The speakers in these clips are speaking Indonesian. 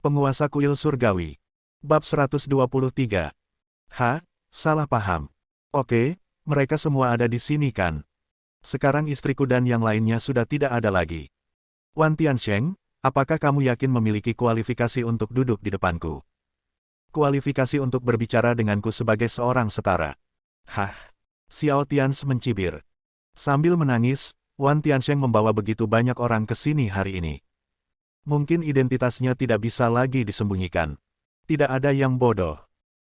Penguasa kuil surgawi. Bab 123. Salah paham. Oke, mereka semua ada di sini kan? Sekarang istriku dan yang lainnya sudah tidak ada lagi. Wan Tiansheng, apakah kamu yakin memiliki kualifikasi untuk duduk di depanku? Kualifikasi untuk berbicara denganku sebagai seorang setara. Xiao Tians mencibir. Sambil menangis, Wan Tiansheng membawa begitu banyak orang ke sini hari ini. Mungkin identitasnya tidak bisa lagi disembunyikan. Tidak ada yang bodoh.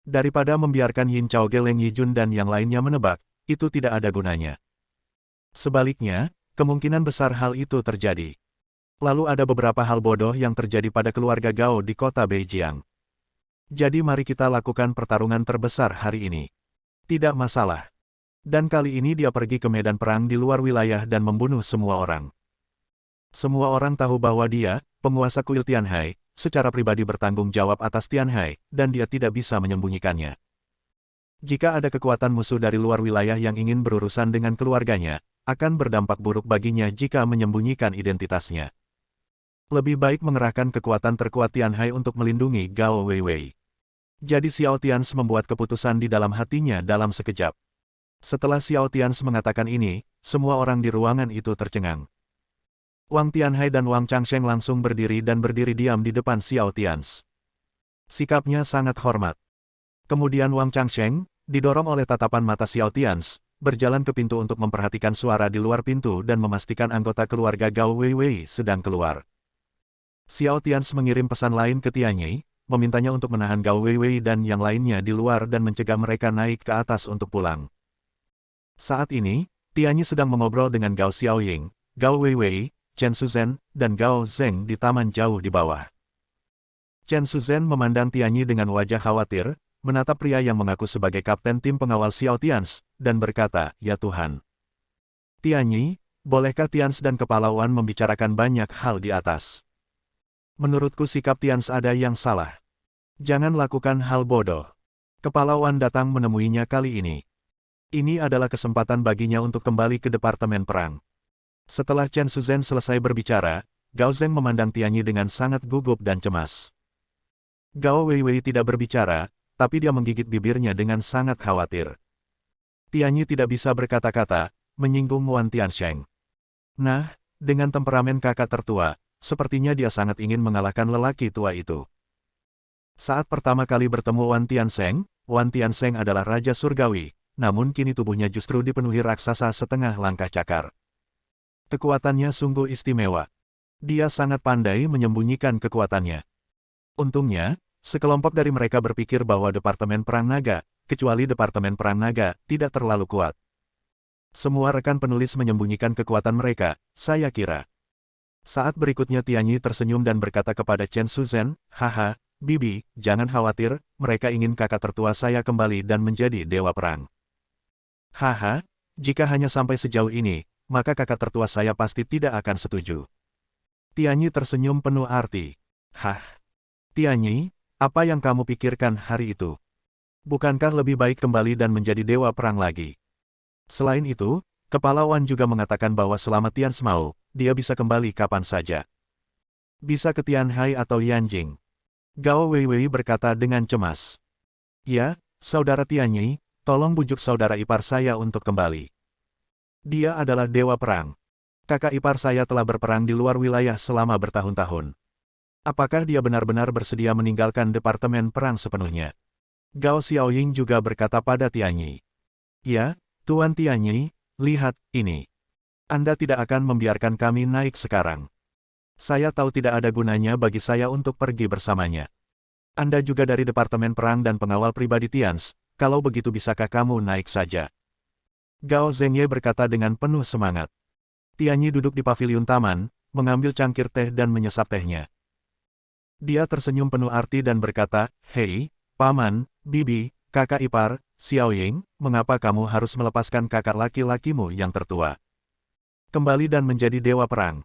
Daripada membiarkan Yin Chaoge, Leng Yijun dan yang lainnya menebak, itu tidak ada gunanya. Sebaliknya, kemungkinan besar hal itu terjadi. Lalu ada beberapa hal bodoh yang terjadi pada keluarga Gao di kota Beijiang. Jadi mari kita lakukan pertarungan terbesar hari ini. Tidak masalah. Dan kali ini dia pergi ke medan perang di luar wilayah dan membunuh semua orang. Semua orang tahu bahwa dia, penguasa kuil Tianhai, secara pribadi bertanggung jawab atas Tianhai, dan dia tidak bisa menyembunyikannya. Jika ada kekuatan musuh dari luar wilayah yang ingin berurusan dengan keluarganya, akan berdampak buruk baginya jika menyembunyikan identitasnya. Lebih baik mengerahkan kekuatan terkuat Tianhai untuk melindungi Gao Weiwei. Jadi Xiao Tians membuat keputusan di dalam hatinya dalam sekejap. Setelah Xiao Tians mengatakan ini, semua orang di ruangan itu tercengang. Wang Tianhai dan Wang Changsheng langsung berdiri dan berdiri diam di depan Xiao Tians. Sikapnya sangat hormat. Kemudian Wang Changsheng, didorong oleh tatapan mata Xiao Tians, berjalan ke pintu untuk memperhatikan suara di luar pintu dan memastikan anggota keluarga Gao Weiwei sedang keluar. Xiao Tians mengirim pesan lain ke Tianyi, memintanya untuk menahan Gao Weiwei dan yang lainnya di luar dan mencegah mereka naik ke atas untuk pulang. Saat ini, Tianyi sedang mengobrol dengan Gao Xiaoying, Gao Weiwei, Chen Shuzhen, dan Gao Zheng di taman jauh di bawah. Chen Shuzhen memandang Tianyi dengan wajah khawatir, menatap pria yang mengaku sebagai kapten tim pengawal Xiao Tians, dan berkata, "Ya Tuhan. Tianyi, bolehkah Tians dan Kepala Wan membicarakan banyak hal di atas? Menurutku sikap Tians ada yang salah. Jangan lakukan hal bodoh." Kepala Wan datang menemuinya kali ini. Ini adalah kesempatan baginya untuk kembali ke Departemen Perang. Setelah Chen Shuzhen selesai berbicara, Gao Zheng memandang Tianyi dengan sangat gugup dan cemas. Gao Weiwei tidak berbicara, tapi dia menggigit bibirnya dengan sangat khawatir. Tianyi tidak bisa berkata-kata, menyinggung Wan Tiansheng. Nah, dengan temperamen kakak tertua, sepertinya dia sangat ingin mengalahkan lelaki tua itu. Saat pertama kali bertemu Wan Tiansheng adalah Raja Surgawi, namun kini tubuhnya justru dipenuhi raksasa setengah langkah cakar. Kekuatannya sungguh istimewa. Dia sangat pandai menyembunyikan kekuatannya. Untungnya, sekelompok dari mereka berpikir bahwa Departemen Perang Naga, kecuali Departemen Perang Naga, tidak terlalu kuat. Semua rekan penulis menyembunyikan kekuatan mereka, saya kira. Saat berikutnya Tianyi tersenyum dan berkata kepada Chen Shuzhen, "Haha, Bibi, jangan khawatir, mereka ingin kakak tertua saya kembali dan menjadi dewa perang." "Haha, jika hanya sampai sejauh ini, maka kakak tertua saya pasti tidak akan setuju." Tianyi tersenyum penuh arti. Tianyi, apa yang kamu pikirkan hari itu? Bukankah lebih baik kembali dan menjadi dewa perang lagi? Selain itu, Kepala Wan juga mengatakan bahwa selama Tians mau, dia bisa kembali kapan saja. Bisa ke Tianhai atau Yanjing. Gao Weiwei berkata dengan cemas. "Ya, saudara Tianyi, tolong bujuk saudara ipar saya untuk kembali. Dia adalah dewa perang. Kakak ipar saya telah berperang di luar wilayah selama bertahun-tahun. Apakah dia benar-benar bersedia meninggalkan Departemen Perang sepenuhnya?" Gao Xiaoying juga berkata pada Tianyi. "Ya, Tuan Tianyi, lihat, ini. Anda tidak akan membiarkan kami naik sekarang. Saya tahu tidak ada gunanya bagi saya untuk pergi bersamanya. Anda juga dari Departemen Perang dan pengawal pribadi Tians, kalau begitu bisakah kamu naik saja?" Gao Zhengye berkata dengan penuh semangat. Tianyi duduk di paviliun taman, mengambil cangkir teh dan menyesap tehnya. Dia tersenyum penuh arti dan berkata, "Hei, Paman, Bibi, kakak ipar, Xiaoying, mengapa kamu harus melepaskan kakak laki-lakimu yang tertua? Kembali dan menjadi dewa perang.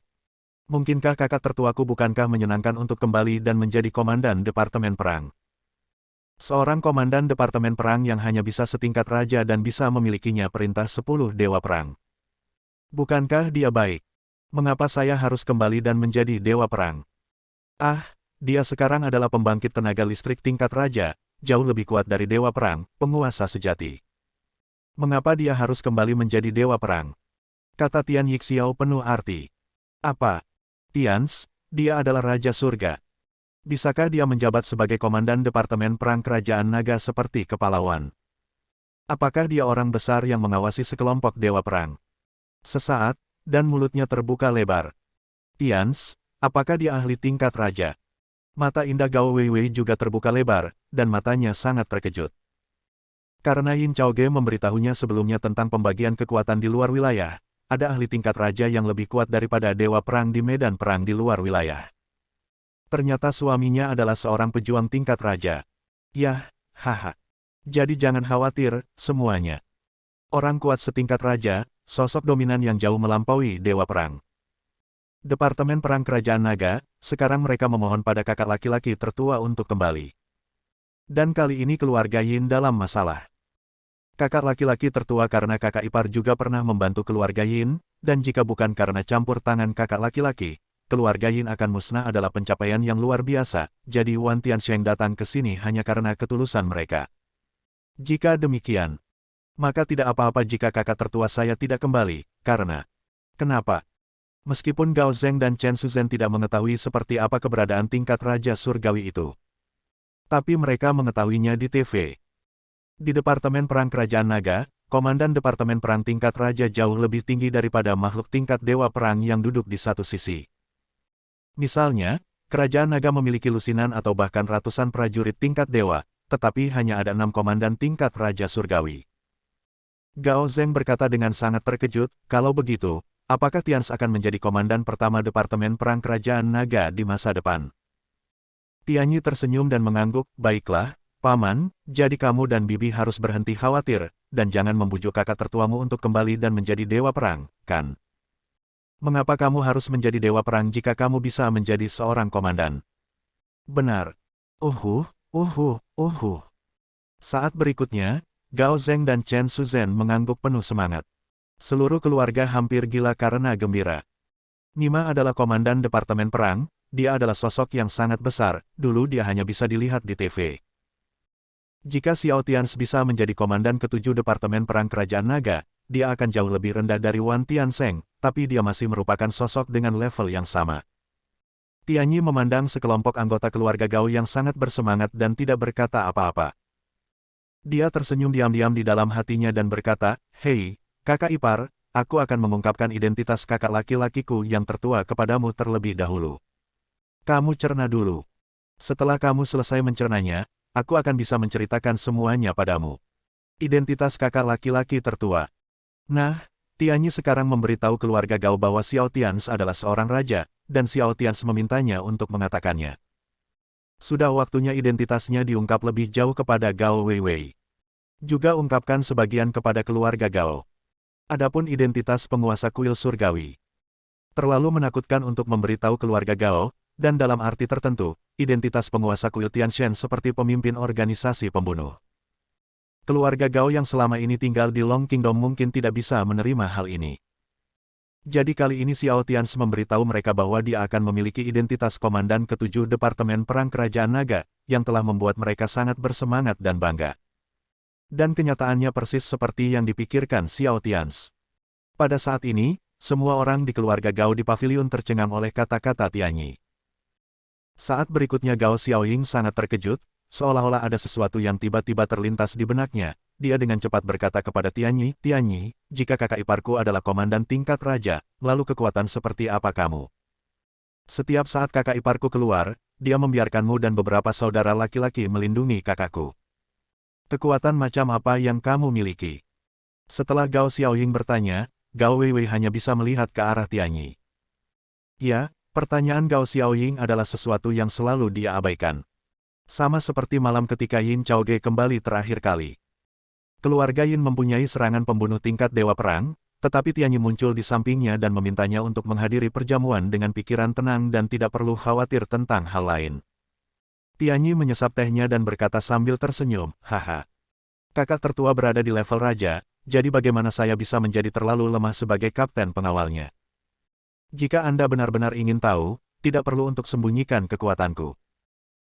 Mungkinkah kakak tertuaku bukankah menyenangkan untuk kembali dan menjadi komandan Departemen Perang? Seorang komandan Departemen Perang yang hanya bisa setingkat raja dan bisa memilikinya perintah 10 dewa perang. Bukankah dia baik? Mengapa saya harus kembali dan menjadi dewa perang? Ah, Dia sekarang adalah pembangkit tenaga listrik tingkat raja, jauh lebih kuat dari Dewa Perang, penguasa sejati. Mengapa dia harus kembali menjadi Dewa Perang? Kata Tian Yixiao penuh arti. Apa? Tians, dia adalah Raja Surga. Bisakah dia menjabat sebagai Komandan Departemen Perang Kerajaan Naga seperti kepahlawan? Apakah dia orang besar yang mengawasi sekelompok Dewa Perang? Sesaat, dan mulutnya terbuka lebar. Tians, apakah dia ahli tingkat raja? Mata indah Gao Weiwei juga terbuka lebar, dan matanya sangat terkejut. Karena Yin Chaoge memberitahunya sebelumnya tentang pembagian kekuatan di luar wilayah, ada ahli tingkat raja yang lebih kuat daripada Dewa Perang di medan perang di luar wilayah. Ternyata suaminya adalah seorang pejuang tingkat raja. Yah, haha. Jadi jangan khawatir, semuanya. Orang kuat setingkat raja, sosok dominan yang jauh melampaui Dewa Perang. Departemen Perang Kerajaan Naga, sekarang mereka memohon pada kakak laki-laki tertua untuk kembali. Dan kali ini keluarga Yin dalam masalah. Kakak laki-laki tertua karena kakak ipar juga pernah membantu keluarga Yin, dan jika bukan karena campur tangan kakak laki-laki, keluarga Yin akan musnah adalah pencapaian yang luar biasa, jadi Wan Tiansheng datang ke sini hanya karena ketulusan mereka. Jika demikian, maka tidak apa-apa jika kakak tertua saya tidak kembali, karena... Kenapa? Meskipun Gao Zheng dan Chen Shuzhen tidak mengetahui seperti apa keberadaan tingkat Raja Surgawi itu. Tapi mereka mengetahuinya di TV. Di Departemen Perang Kerajaan Naga, Komandan Departemen Perang tingkat Raja jauh lebih tinggi daripada makhluk tingkat Dewa Perang yang duduk di satu sisi. Misalnya, Kerajaan Naga memiliki lusinan atau bahkan ratusan prajurit tingkat Dewa, tetapi hanya ada 6 komandan tingkat Raja Surgawi. Gao Zheng berkata dengan sangat terkejut, kalau begitu, apakah Tians akan menjadi komandan pertama Departemen Perang Kerajaan Naga di masa depan? Tianyi tersenyum dan mengangguk, baiklah, Paman, jadi kamu dan Bibi harus berhenti khawatir, dan jangan membujuk kakak tertuamu untuk kembali dan menjadi Dewa Perang, kan? Mengapa kamu harus menjadi Dewa Perang jika kamu bisa menjadi seorang komandan? Benar. Saat berikutnya, Gao Zheng dan Chen Shuzhen mengangguk penuh semangat. Seluruh keluarga hampir gila karena gembira. Nima adalah komandan Departemen Perang, dia adalah sosok yang sangat besar, dulu dia hanya bisa dilihat di TV. Jika Xiao Tians bisa menjadi komandan ke-7 Departemen Perang Kerajaan Naga, dia akan jauh lebih rendah dari Wan Tiansheng, tapi dia masih merupakan sosok dengan level yang sama. Tianyi memandang sekelompok anggota keluarga Gao yang sangat bersemangat dan tidak berkata apa-apa. Dia tersenyum diam-diam di dalam hatinya dan berkata, "Hei, kakak ipar, aku akan mengungkapkan identitas kakak laki-lakiku yang tertua kepadamu terlebih dahulu. Kamu cerna dulu. Setelah kamu selesai mencernanya, aku akan bisa menceritakan semuanya padamu." Identitas kakak laki-laki tertua. Nah, Tianyi sekarang memberitahu keluarga Gao bahwa Xiao Tians adalah seorang raja, dan Xiao Tians memintanya untuk mengatakannya. Sudah waktunya identitasnya diungkap lebih jauh kepada Gao Weiwei. Juga ungkapkan sebagian kepada keluarga Gao. Adapun identitas penguasa kuil surgawi. Terlalu menakutkan untuk memberitahu keluarga Gao, dan dalam arti tertentu, identitas penguasa kuil Tianshan seperti pemimpin organisasi pembunuh. Keluarga Gao yang selama ini tinggal di Long Kingdom mungkin tidak bisa menerima hal ini. Jadi kali ini Xiao Tians memberitahu mereka bahwa dia akan memiliki identitas komandan ke-7 Departemen Perang Kerajaan Naga, yang telah membuat mereka sangat bersemangat dan bangga. Dan kenyataannya persis seperti yang dipikirkan Xiao Tians. Pada saat ini, semua orang di keluarga Gao di pavilion tercengang oleh kata-kata Tianyi. Saat berikutnya Gao Xiaoying sangat terkejut, seolah-olah ada sesuatu yang tiba-tiba terlintas di benaknya. Dia dengan cepat berkata kepada Tianyi, "Tianyi, jika kakak iparku adalah komandan tingkat raja, lalu kekuatan seperti apa kamu? Setiap saat kakak iparku keluar, dia membiarkanmu dan beberapa saudara laki-laki melindungi kakakku. Kekuatan macam apa yang kamu miliki?" Setelah Gao Xiaoying bertanya, Gao Weiwei hanya bisa melihat ke arah Tianyi. Ya, pertanyaan Gao Xiaoying adalah sesuatu yang selalu dia abaikan. Sama seperti malam ketika Yin Chaoge kembali terakhir kali. Keluarga Yin mempunyai serangan pembunuh tingkat Dewa Perang, tetapi Tianyi muncul di sampingnya dan memintanya untuk menghadiri perjamuan dengan pikiran tenang dan tidak perlu khawatir tentang hal lain. Tianyi menyesap tehnya dan berkata sambil tersenyum, "Haha. Kakak tertua berada di level raja, jadi bagaimana saya bisa menjadi terlalu lemah sebagai kapten pengawalnya? Jika Anda benar-benar ingin tahu, tidak perlu untuk sembunyikan kekuatanku.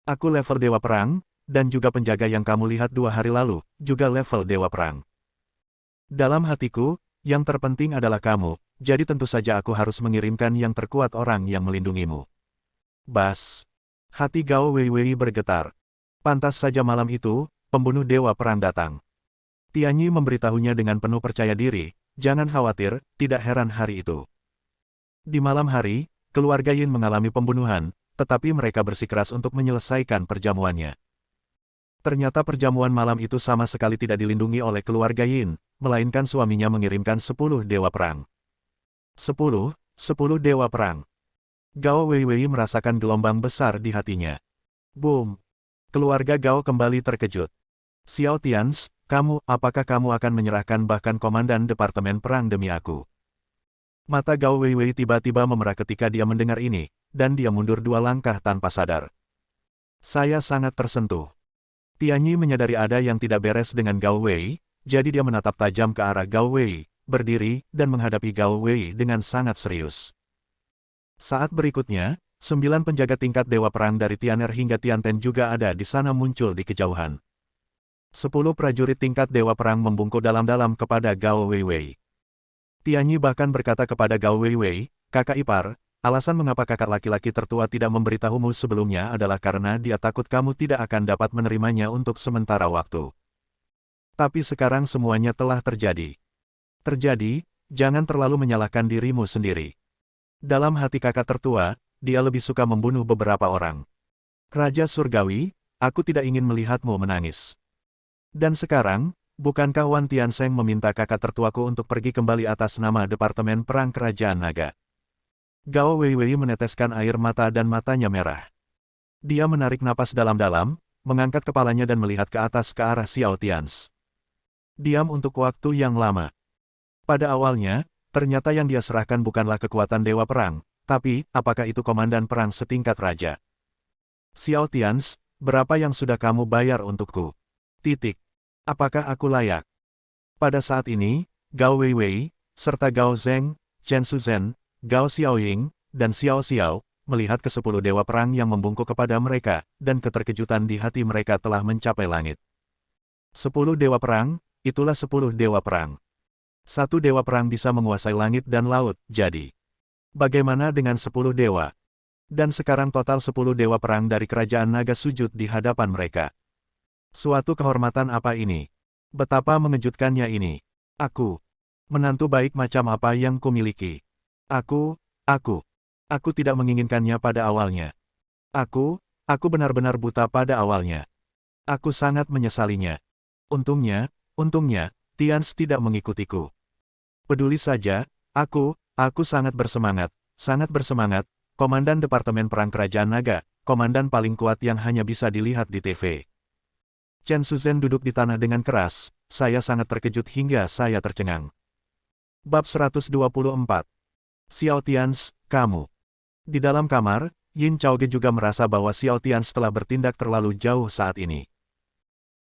Aku level Dewa Perang, dan juga penjaga yang kamu lihat 2 hari lalu, juga level Dewa Perang. Dalam hatiku, yang terpenting adalah kamu, jadi tentu saja aku harus mengirimkan yang terkuat orang yang melindungimu. Bas. Hati Gao Weiwei bergetar. Pantas saja malam itu, pembunuh Dewa Perang datang. Tianyi memberitahunya dengan penuh percaya diri, jangan khawatir, tidak heran hari itu. Di malam hari, keluarga Yin mengalami pembunuhan, tetapi mereka bersikeras untuk menyelesaikan perjamuannya. Ternyata perjamuan malam itu sama sekali tidak dilindungi oleh keluarga Yin, melainkan suaminya mengirimkan 10 Dewa Perang. 10 Dewa Perang. Gao Weiwei merasakan gelombang besar di hatinya. Boom! Keluarga Gao kembali terkejut. Xiao Tians, apakah kamu akan menyerahkan bahkan komandan Departemen Perang demi aku? Mata Gao Weiwei tiba-tiba memerah ketika dia mendengar ini, dan dia mundur 2 langkah tanpa sadar. Saya sangat tersentuh. Tianyi menyadari ada yang tidak beres dengan Gao Wei, jadi dia menatap tajam ke arah Gao Wei, berdiri, dan menghadapi Gao Wei dengan sangat serius. Saat berikutnya, 9 penjaga tingkat Dewa Perang dari Tianer hingga Tianten juga ada di sana muncul di kejauhan. 10 prajurit tingkat Dewa Perang membungkuk dalam-dalam kepada Gao Weiwei. Tianyi bahkan berkata kepada Gao Weiwei, kakak ipar, alasan mengapa kakak laki-laki tertua tidak memberitahumu sebelumnya adalah karena dia takut kamu tidak akan dapat menerimanya untuk sementara waktu. Tapi sekarang semuanya telah terjadi. Jangan terlalu menyalahkan dirimu sendiri. Dalam hati kakak tertua, dia lebih suka membunuh beberapa orang. Raja Surgawi, aku tidak ingin melihatmu menangis. Dan sekarang, bukankah Wan Tiansheng meminta kakak tertuaku untuk pergi kembali atas nama Departemen Perang Kerajaan Naga? Gao Weiwei meneteskan air mata dan matanya merah. Dia menarik napas dalam-dalam, mengangkat kepalanya dan melihat ke atas ke arah Xiao Tians. Diam untuk waktu yang lama. Pada awalnya, ternyata yang dia serahkan bukanlah kekuatan Dewa Perang, tapi, apakah itu komandan perang setingkat raja? Xiao Tians, berapa yang sudah kamu bayar untukku? Apakah aku layak? Pada saat ini, Gao Weiwei, serta Gao Zheng, Chen Shuzhen, Gao Xiaoying, dan Xiao Xiao, melihat ke-10 Dewa Perang yang membungkuk kepada mereka, dan keterkejutan di hati mereka telah mencapai langit. 10 Dewa Perang, itulah 10 Dewa Perang. Satu Dewa Perang bisa menguasai langit dan laut, jadi. Bagaimana dengan 10 dewa? Dan sekarang total 10 Dewa Perang dari Kerajaan Naga sujud di hadapan mereka. Suatu kehormatan apa ini? Betapa mengejutkannya ini. Aku. Menantu baik macam apa yang kumiliki. Aku tidak menginginkannya pada awalnya. Aku benar-benar buta pada awalnya. Aku sangat menyesalinya. Untungnya, Tians tidak mengikutiku. Peduli saja, aku sangat bersemangat, Komandan Departemen Perang Kerajaan Naga, komandan paling kuat yang hanya bisa dilihat di TV. Chen Shuzhen duduk di tanah dengan keras, saya sangat terkejut hingga saya tercengang. Bab 124. Xiao Tians, kamu. Di dalam kamar, Yin Chaoge juga merasa bahwa Xiao Tians telah bertindak terlalu jauh saat ini.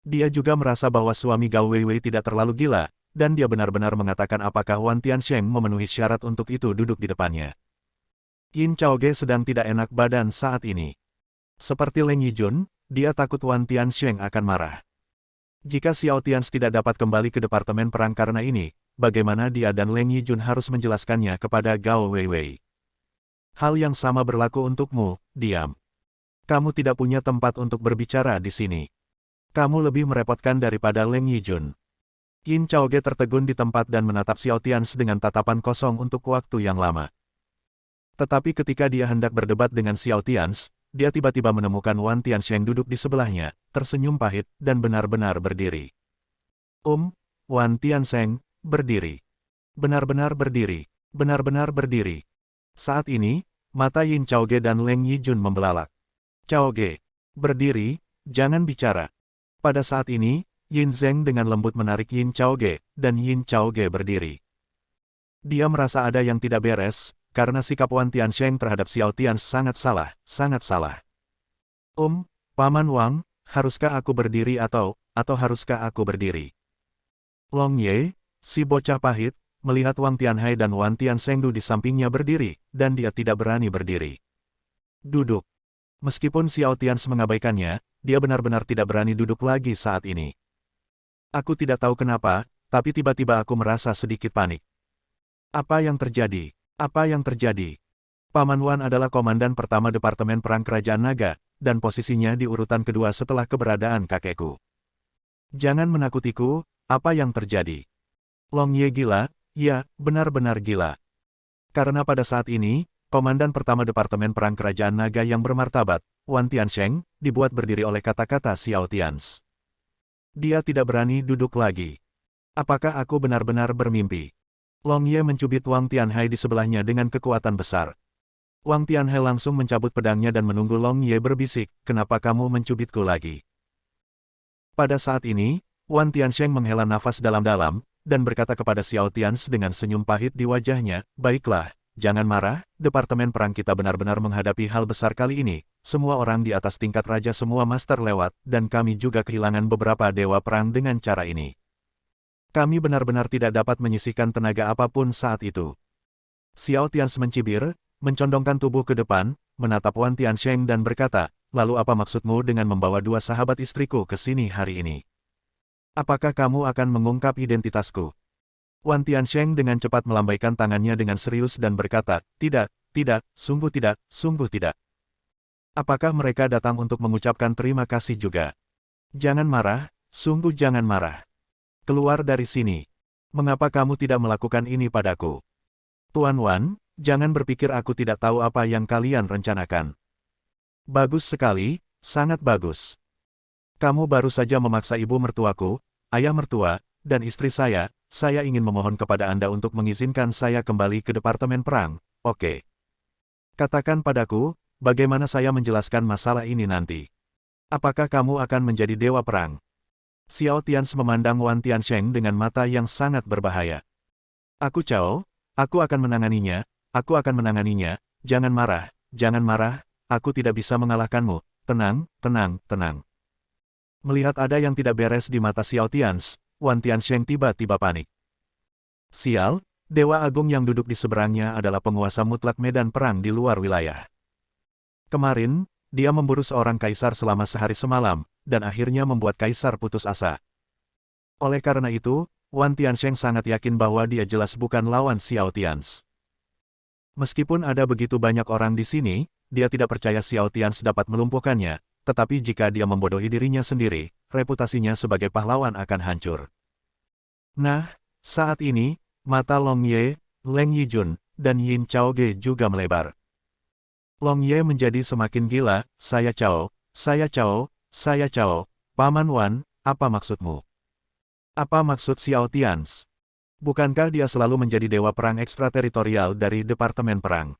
Dia juga merasa bahwa suami Gao Weiwei tidak terlalu gila, dan dia benar-benar mengatakan apakah Wan Tiansheng memenuhi syarat untuk itu duduk di depannya. Yin Chaoge sedang tidak enak badan saat ini. Seperti Leng Yijun, dia takut Wan Tiansheng akan marah. Jika Xiao Tians tidak dapat kembali ke Departemen Perang karena ini, bagaimana dia dan Leng Yijun harus menjelaskannya kepada Gao Weiwei? Hal yang sama berlaku untukmu, diam. Kamu tidak punya tempat untuk berbicara di sini. Kamu lebih merepotkan daripada Leng Yijun. Yin Chaoge tertegun di tempat dan menatap Xiao Tians dengan tatapan kosong untuk waktu yang lama. Tetapi ketika dia hendak berdebat dengan Xiao Tians, dia tiba-tiba menemukan Wan Tiansheng duduk di sebelahnya, tersenyum pahit, dan benar-benar berdiri. Wan Tiansheng, berdiri. Benar-benar berdiri. Benar-benar berdiri. Saat ini, mata Yin Chaoge dan Leng Yijun membelalak. Chaoge, berdiri, jangan bicara. Pada saat ini, Yin Zheng dengan lembut menarik Yin Chaoge, dan Yin Chaoge berdiri. Dia merasa ada yang tidak beres, karena sikap Wan Tiansheng terhadap Xiao Tians sangat salah, sangat salah. Paman Wang, haruskah aku berdiri atau haruskah aku berdiri? Long Ye, si bocah pahit, melihat Wang Tianhai dan Wan Tiansheng di sampingnya berdiri, dan dia tidak berani berdiri. Duduk. Meskipun Xiao Tians mengabaikannya, dia benar-benar tidak berani duduk lagi saat ini. Aku tidak tahu kenapa, tapi tiba-tiba aku merasa sedikit panik. Apa yang terjadi? Apa yang terjadi? Paman Wan adalah komandan pertama Departemen Perang Kerajaan Naga, dan posisinya di urutan kedua setelah keberadaan kakekku. Jangan menakutiku, apa yang terjadi? Long Ye gila, ya, benar-benar gila. Karena pada saat ini, komandan pertama Departemen Perang Kerajaan Naga yang bermartabat, Wan Tiansheng, dibuat berdiri oleh kata-kata Xiao Tians. Dia tidak berani duduk lagi. Apakah aku benar-benar bermimpi? Long Ye mencubit Wang Tianhai di sebelahnya dengan kekuatan besar. Wang Tianhai langsung mencabut pedangnya dan menunggu Long Ye berbisik, kenapa kamu mencubitku lagi? Pada saat ini, Wan Tiansheng menghela nafas dalam-dalam, dan berkata kepada Xiao Tians dengan senyum pahit di wajahnya, baiklah, jangan marah, Departemen Perang kita benar-benar menghadapi hal besar kali ini, semua orang di atas tingkat raja semua master lewat, dan kami juga kehilangan beberapa dewa perang dengan cara ini. Kami benar-benar tidak dapat menyisihkan tenaga apapun saat itu. Xiao Tians mencibir, mencondongkan tubuh ke depan, menatap Wan Tiansheng dan berkata, lalu apa maksudmu dengan membawa dua sahabat istriku ke sini hari ini? Apakah kamu akan mengungkap identitasku? Wan Tiansheng dengan cepat melambaikan tangannya dengan serius dan berkata, tidak, sungguh tidak, sungguh tidak. Apakah mereka datang untuk mengucapkan terima kasih juga? Jangan marah, sungguh jangan marah. Keluar dari sini. Mengapa kamu tidak melakukan ini padaku? Tuan Wan, jangan berpikir aku tidak tahu apa yang kalian rencanakan. Bagus sekali, sangat bagus. Kamu baru saja memaksa ibu mertuaku, ayah mertua, dan istri saya ingin memohon kepada Anda untuk mengizinkan saya kembali ke Departemen Perang, oke. Katakan padaku, bagaimana saya menjelaskan masalah ini nanti? Apakah kamu akan menjadi dewa perang? Xiao Tians memandang Wan Tiansheng dengan mata yang sangat berbahaya. Aku akan menanganinya, jangan marah, aku tidak bisa mengalahkanmu, tenang. Melihat ada yang tidak beres di mata Xiao Tians, Wan Tiansheng tiba-tiba panik. Sial, Dewa Agung yang duduk di seberangnya adalah penguasa mutlak medan perang di luar wilayah. Kemarin, dia memburu seorang kaisar selama sehari semalam, dan akhirnya membuat kaisar putus asa. Oleh karena itu, Wan Tiansheng sangat yakin bahwa dia jelas bukan lawan Xiao Tians. Meskipun ada begitu banyak orang di sini, dia tidak percaya Xiao Tians dapat melumpuhkannya. Tetapi jika dia membodohi dirinya sendiri, reputasinya sebagai pahlawan akan hancur. Nah, saat ini, mata Long Ye, Leng Yijun, dan Yin Chaoge juga melebar. Long Ye menjadi semakin gila, saya Cao, Paman Wan, apa maksudmu? Apa maksud Xiao Tians? Bukankah dia selalu menjadi dewa perang ekstrateritorial dari Departemen Perang?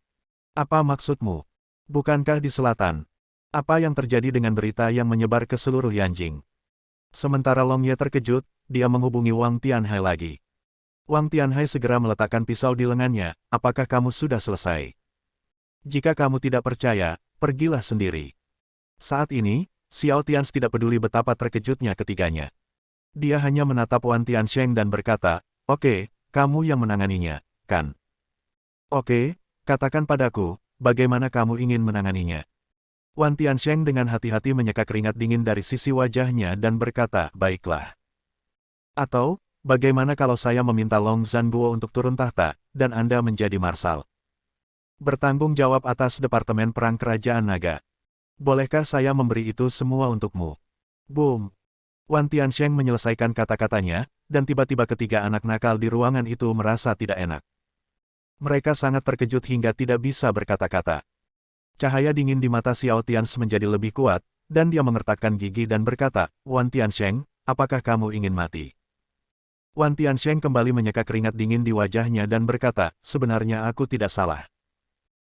Apa maksudmu? Bukankah di selatan? Apa yang terjadi dengan berita yang menyebar ke seluruh Yanjing? Sementara Long Ye terkejut, dia menghubungi Wang Tianhai lagi. Wang Tianhai segera meletakkan pisau di lengannya, apakah kamu sudah selesai? Jika kamu tidak percaya, pergilah sendiri. Saat ini, Xiao Tians tidak peduli betapa terkejutnya ketiganya. Dia hanya menatap Wan Tiansheng dan berkata, oke, kamu yang menanganinya, kan? Oke, katakan padaku, bagaimana kamu ingin menanganinya? Wan Tiansheng dengan hati-hati menyeka keringat dingin dari sisi wajahnya dan berkata, baiklah. Atau, bagaimana kalau saya meminta Long Zhanguo untuk turun tahta, dan Anda menjadi marsal? Bertanggung jawab atas Departemen Perang Kerajaan Naga. Bolehkah saya memberi itu semua untukmu? Boom! Wan Tiansheng menyelesaikan kata-katanya, dan tiba-tiba ketiga anak nakal di ruangan itu merasa tidak enak. Mereka sangat terkejut hingga tidak bisa berkata-kata. Cahaya dingin di mata Xiao Tians menjadi lebih kuat, dan dia mengertakkan gigi dan berkata, Wan Tiansheng, apakah kamu ingin mati? Wan Tiansheng kembali menyeka keringat dingin di wajahnya dan berkata, sebenarnya aku tidak salah.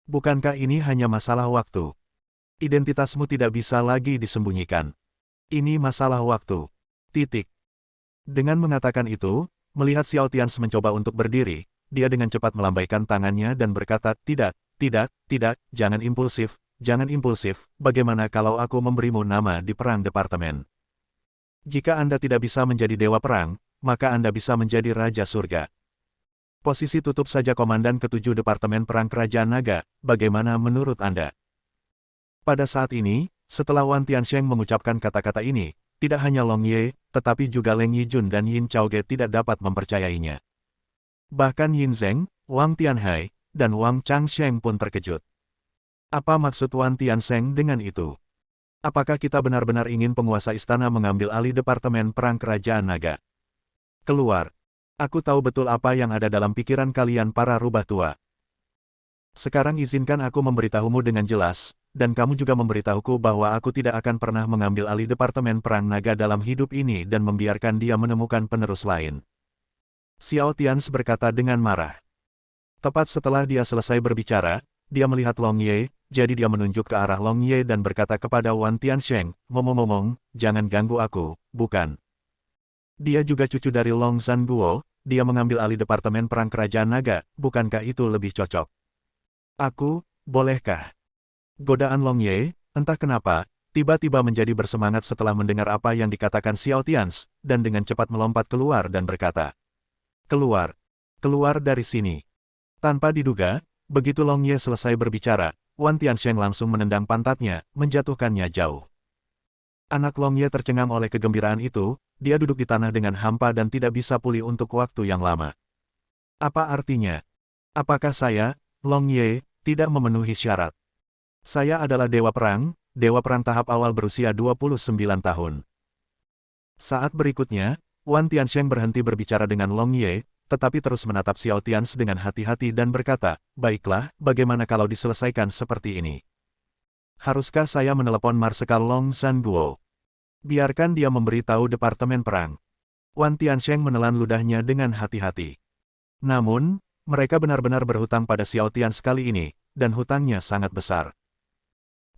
Bukankah ini hanya masalah waktu? Identitasmu tidak bisa lagi disembunyikan. Ini masalah waktu. Titik. Dengan mengatakan itu, melihat Xiao Tians mencoba untuk berdiri, dia dengan cepat melambaikan tangannya dan berkata, tidak, jangan impulsif, bagaimana kalau aku memberimu nama di perang departemen? Jika Anda tidak bisa menjadi dewa perang, maka Anda bisa menjadi Raja Surga. Posisi tutup saja Komandan ke-7 Departemen Perang Kerajaan Naga, bagaimana menurut Anda? Pada saat ini, setelah Wan Tiansheng mengucapkan kata-kata ini, tidak hanya Long Ye, tetapi juga Leng Yijun dan Yin Chaoge tidak dapat mempercayainya. Bahkan Yin Zheng, Wang Tianhai, dan Wang Changsheng pun terkejut. Apa maksud Wan Tiansheng dengan itu? Apakah kita benar-benar ingin penguasa istana mengambil alih Departemen Perang Kerajaan Naga? Keluar. Aku tahu betul apa yang ada dalam pikiran kalian para rubah tua. Sekarang izinkan aku memberitahumu dengan jelas, dan kamu juga memberitahuku bahwa aku tidak akan pernah mengambil alih Departemen Perang Naga dalam hidup ini dan membiarkan dia menemukan penerus lain. Xiao Tians berkata dengan marah. Tepat setelah dia selesai berbicara, dia melihat Long Ye, jadi dia menunjuk ke arah Long Ye dan berkata kepada Wan Tiansheng, ngomong-ngomong, jangan ganggu aku, bukan. Dia juga cucu dari Long Zhanguo, dia mengambil alih Departemen Perang Kerajaan Naga, bukankah itu lebih cocok? Aku, bolehkah? Godaan Long Ye, entah kenapa, tiba-tiba menjadi bersemangat setelah mendengar apa yang dikatakan Xiao Tians, dan dengan cepat melompat keluar dan berkata, keluar, keluar dari sini. Tanpa diduga, begitu Long Ye selesai berbicara, Wan Tiansheng langsung menendang pantatnya, menjatuhkannya jauh. Anak Long Ye tercengang oleh kegembiraan itu, dia duduk di tanah dengan hampa dan tidak bisa pulih untuk waktu yang lama. Apa artinya? Apakah saya, Long Ye, tidak memenuhi syarat? Saya adalah Dewa Perang tahap awal berusia 29 tahun. Saat berikutnya, Wan Tiansheng berhenti berbicara dengan Long Ye, tetapi terus menatap Xiao Tians dengan hati-hati dan berkata, baiklah, bagaimana kalau diselesaikan seperti ini? Haruskah saya menelepon Marsekal Long Zhanguo? Biarkan dia memberitahu Departemen Perang. Wan Tiansheng menelan ludahnya dengan hati-hati. Namun, mereka benar-benar berhutang pada Xiao Tians kali ini, dan hutangnya sangat besar.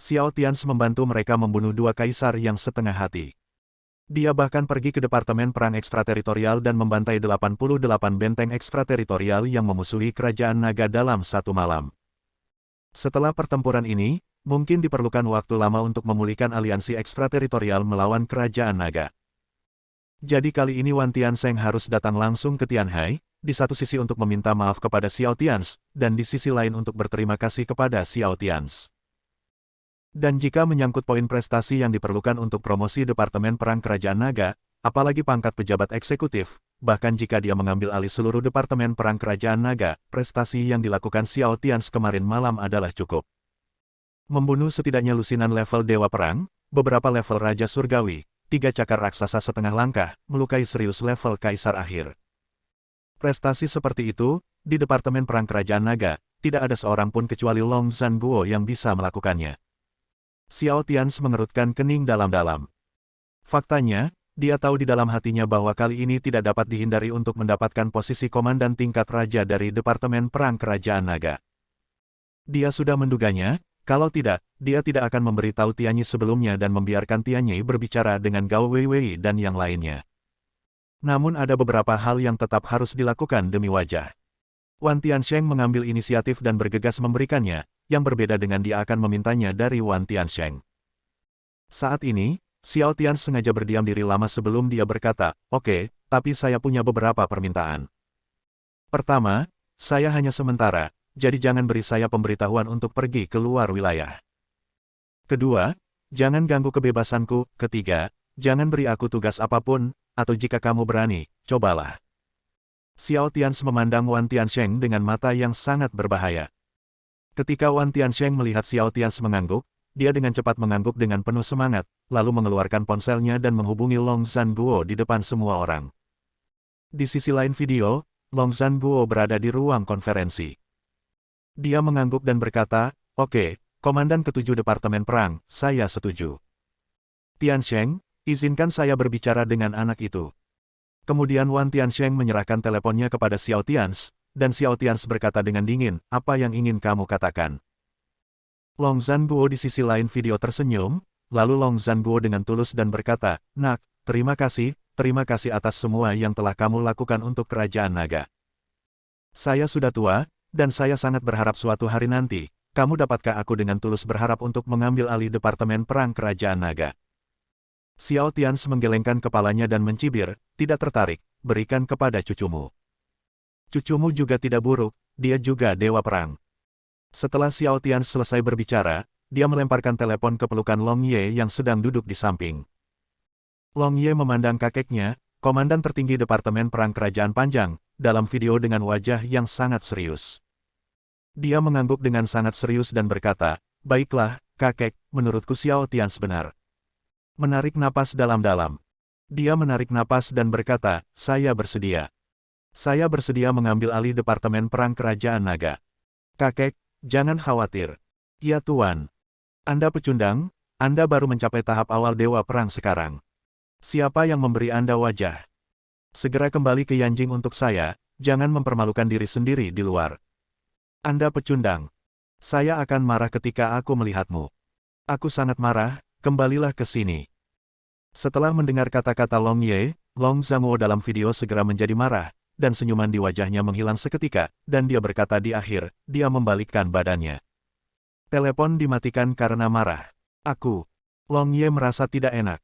Xiao Tians membantu mereka membunuh dua kaisar yang setengah hati. Dia bahkan pergi ke Departemen Perang Ekstrateritorial dan membantai 88 benteng ekstrateritorial yang memusuhi Kerajaan Naga dalam satu malam. Setelah pertempuran ini, mungkin diperlukan waktu lama untuk memulihkan aliansi ekstrateritorial melawan Kerajaan Naga. Jadi kali ini Wan Tiansheng harus datang langsung ke Tianhai, di satu sisi untuk meminta maaf kepada Xiao Tians, dan di sisi lain untuk berterima kasih kepada Xiao Tians. Dan jika menyangkut poin prestasi yang diperlukan untuk promosi Departemen Perang Kerajaan Naga, apalagi pangkat pejabat eksekutif, bahkan jika dia mengambil alih seluruh Departemen Perang Kerajaan Naga, prestasi yang dilakukan Xiao Tians kemarin malam adalah cukup. Membunuh setidaknya lusinan level Dewa Perang, beberapa level Raja Surgawi, 3 cakar raksasa setengah langkah, melukai serius level Kaisar Akhir. Prestasi seperti itu, di Departemen Perang Kerajaan Naga, tidak ada seorang pun kecuali Long Zhanguo yang bisa melakukannya. Xiao Tians mengerutkan kening dalam-dalam. Faktanya, dia tahu di dalam hatinya bahwa kali ini tidak dapat dihindari untuk mendapatkan posisi komandan tingkat raja dari Departemen Perang Kerajaan Naga. Dia sudah menduganya, kalau tidak, dia tidak akan memberitahu Tianyi sebelumnya dan membiarkan Tianyi berbicara dengan Gao Weiwei dan yang lainnya. Namun ada beberapa hal yang tetap harus dilakukan demi wajah. Wan Tiansheng mengambil inisiatif dan bergegas memberikannya, yang berbeda dengan dia akan memintanya dari Wan Tiansheng. Saat ini, Xiao Tians sengaja berdiam diri lama sebelum dia berkata, oke, tapi saya punya beberapa permintaan. Pertama, saya hanya sementara, jadi jangan beri saya pemberitahuan untuk pergi keluar wilayah. Kedua, jangan ganggu kebebasanku. Ketiga, jangan beri aku tugas apapun, atau jika kamu berani, cobalah. Xiao Tians memandang Wan Tiansheng dengan mata yang sangat berbahaya. Ketika Wan Tiansheng melihat Xiao Tians mengangguk, dia dengan cepat mengangguk dengan penuh semangat, lalu mengeluarkan ponselnya dan menghubungi Long Zhanguo di depan semua orang. Di sisi lain video, Long Zhanguo berada di ruang konferensi. Dia mengangguk dan berkata, oke, Komandan ke-7 Departemen Perang, saya setuju. Tiansheng, izinkan saya berbicara dengan anak itu. Kemudian Wan Tiansheng menyerahkan teleponnya kepada Xiao Tians, dan Xiao Tians berkata dengan dingin, apa yang ingin kamu katakan? Long Zhanguo di sisi lain video tersenyum, lalu Long Zhanguo dengan tulus dan berkata, nak, terima kasih atas semua yang telah kamu lakukan untuk Kerajaan Naga. Saya sudah tua, dan saya sangat berharap suatu hari nanti, kamu dapatkah aku dengan tulus berharap untuk mengambil alih Departemen Perang Kerajaan Naga. Xiao Tians menggelengkan kepalanya dan mencibir, tidak tertarik, berikan kepada cucumu. Cucumu juga tidak buruk, dia juga Dewa Perang. Setelah Xiao Tians selesai berbicara, dia melemparkan telepon ke pelukan Long Ye yang sedang duduk di samping. Long Ye memandang kakeknya, komandan tertinggi Departemen Perang Kerajaan Panjang, dalam video dengan wajah yang sangat serius. Dia mengangguk dengan sangat serius dan berkata, "Baiklah, kakek, menurutku Xiao Tian benar." Menarik napas dalam-dalam. Dia menarik napas dan berkata, "Saya bersedia. Saya bersedia mengambil alih Departemen Perang Kerajaan Naga." "Kakek, jangan khawatir." "Ya Tuan. Anda pecundang, Anda baru mencapai tahap awal Dewa Perang sekarang. Siapa yang memberi Anda wajah? Segera kembali ke Yanjing untuk saya, jangan mempermalukan diri sendiri di luar. Anda pecundang. Saya akan marah ketika aku melihatmu. Aku sangat marah, kembalilah ke sini." Setelah mendengar kata-kata Long Ye, Long Zhangguo dalam video segera menjadi marah, dan senyuman di wajahnya menghilang seketika, dan dia berkata di akhir, dia membalikkan badannya. Telepon dimatikan karena marah. "Aku." Long Ye merasa tidak enak.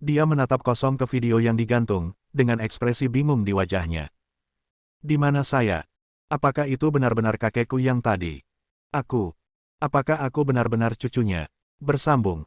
Dia menatap kosong ke video yang digantung, dengan ekspresi bingung di wajahnya. "Di mana saya? Apakah itu benar-benar kakekku yang tadi? Aku. Apakah aku benar-benar cucunya?" Bersambung.